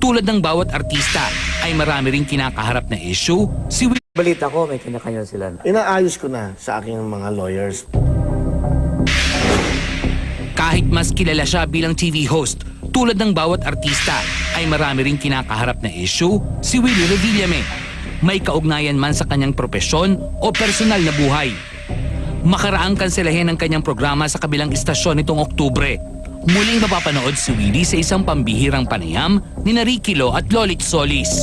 Tulad ng bawat artista, ay marami ring kinakaharap na issue si Willie. Balita ko, may kanya-kanya sila. Inaayos ko na sa aking mga lawyers. Kahit mas kilala siya bilang TV host, tulad ng bawat artista, ay marami ring kinakaharap na issue si Willie Revillame. May kaugnayan man sa kanyang propesyon o personal na buhay. Makaraang kanselahin ang kanyang programa sa kabilang istasyon nitong Oktubre. Muling mapapanood si Willie sa isang pambihirang panayam ni Ricky Lo at Lolit Solis.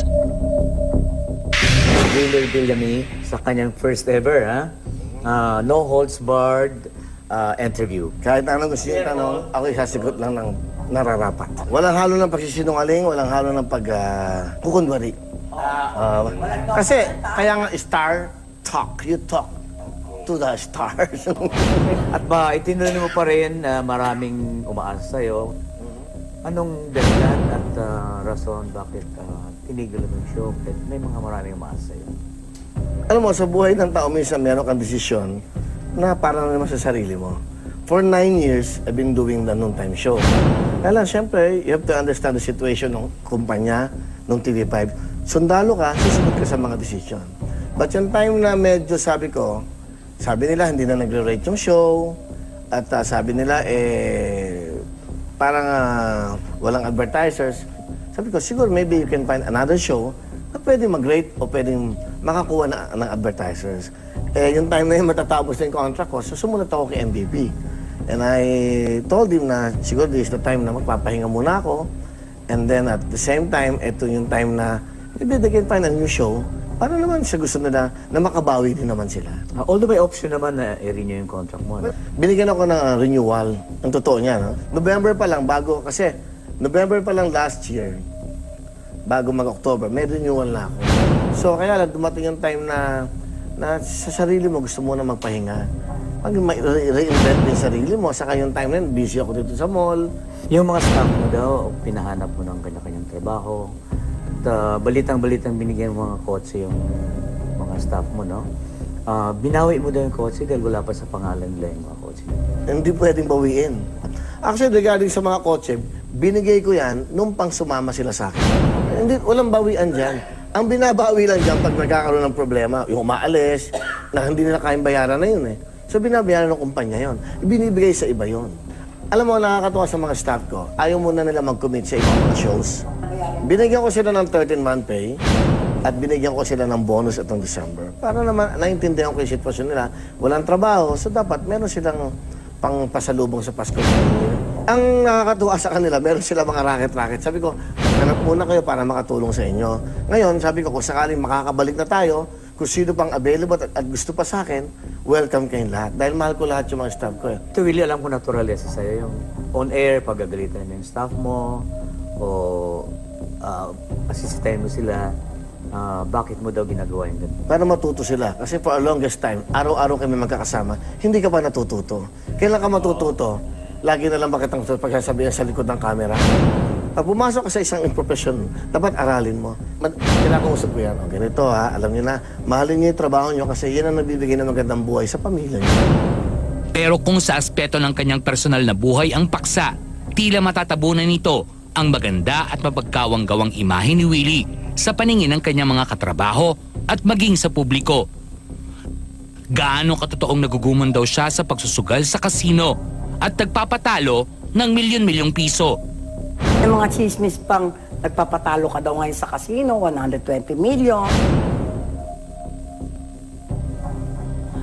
Willie Revillame sa kanyang first ever, no holds barred interview. Kahit anong gusto niyo tanong, ako isasagot lang ng nararapat. Walang halo ng pagsisinungaling, walang halo ng kukunwari. Kasi, kaya nga star talk, you talk to the stars. At ba, itinuloy mo pa rin maraming umaasa sa'yo. Anong dahilan at rason bakit tinigil mo yung show? May mga maraming umaasa sa'yo. Alam mo, sa buhay ng tao, minsan meron kang desisyon na para naman sa sarili mo. For 9 years, I've been doing the noontime show. Kaya lang, syempre, you have to understand the situation ng kumpanya, ng TV5. Sundalo ka, susunod ka sa mga desisyon. But yung time na medyo sabi nila hindi na nagre-rate yung show, at sabi nila, parang walang advertisers. Sabi ko, siguro maybe you can find another show na pwede mag-rate o pwedeng makakuha ng advertisers. Yung time na yun, matatapos na yung contract ko, so sumunod ako kay MVP. And I told him na siguro this is the time na magpapahinga muna ako. And then at the same time, ito yung time na maybe they can find a new show para naman sa gusto nila na makabawi din naman sila. Although may option naman na i-renew yung contract mo. Binigyan ako ng renewal. Ang totoo niya, no? November pa lang, November pa lang last year, bago mag-October, may renewal na ako. So kaya lang, dumating yung time na sa sarili mo gusto mo na magpahinga. Pag reinvent din sarili mo, saka yung time na yun, busy ako dito sa mall. Yung mga staff mo daw, pinahanap mo ng kanya-kanyang trabaho. At balitang-balitang binigyan mo mga kotse yung mga staff mo, no? Binawi mo daw yung kotse dahil wala pa sa pangalan nila yung mga kotse. Hindi pwedeng bawiin. Actually, regarding sa mga kotse, binigay ko yan nung pang sumama sila sa akin. Hindi, walang bawian dyan. Ang binabawi lang dyan pag nagkakaroon ng problema, yung umaalis, na hindi nila kayang bayaran na yun eh. So binabayaran ng kumpanya yun. Ibinibigay sa iba yun. Alam mo, nakakatuwa sa mga staff ko, ayaw muna nila mag-commit sa ibang mga shows. Binigyan ko sila ng 13-month pay at binigyan ko sila ng bonus atong December. Para naman, naintindihan ko yung sitwasyon nila. Walang trabaho, so dapat meron silang pangpasalubong sa Pasko. Ang nakakatuwa sa kanila, meron sila mga racket-racket. Sabi ko, hanap muna kayo para makatulong sa inyo. Ngayon, sabi ko, kung sakaling makakabalik na tayo, kung sino pang available at gusto pa sa akin, welcome kayong lahat. Dahil mahal ko lahat yung mga staff ko. Ito, Willie, alam ko natural yan sa'yo. Yung on-air, pagagalitan mo yung staff mo, o asisitahin mo sila, bakit mo daw ginagawa yung ganito? Para matuto sila. Kasi for a longest time, araw-araw kami magkakasama, hindi ka pa natututo. Kailan ka matututo? Lagi na lang bakit ang pagsasabihan sa likod ng camera. Pag pumasok ka sa isang profession, dapat aralin mo. Kinakausap ko yan. O, ganito ha, alam niyo na, mahalin niyo yung trabaho niyo kasi yan ang nagbibigay ng magandang buhay sa pamilya niyo. Pero kung sa aspeto ng kanyang personal na buhay ang paksa, tila matatabunan nito ang maganda at mapagkawang-gawang imahe ni Willie sa paningin ng kanyang mga katrabaho at maging sa publiko. Gaano katotoong naguguman daw siya sa pagsusugal sa kasino at nagpapatalo ng milyon-milyong piso. Yung mga chismis pang nagpapatalo ka daw ngayon sa casino, 120 million.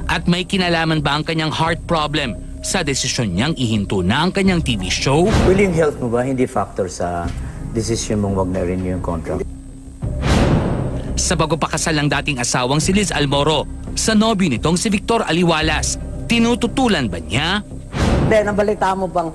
At may kinalaman ba ang kanyang heart problem sa desisyon niyang ihinto na ang kanyang TV show? Willie, yung health mo ba hindi factor sa decision mong wag na renew yung contract? Sa pagpapakasal ng dating asawang si Liz Almoro sa nobyo nitong si Victor Aliwalas, tinututulan ba niya? Then, ang balita mo bang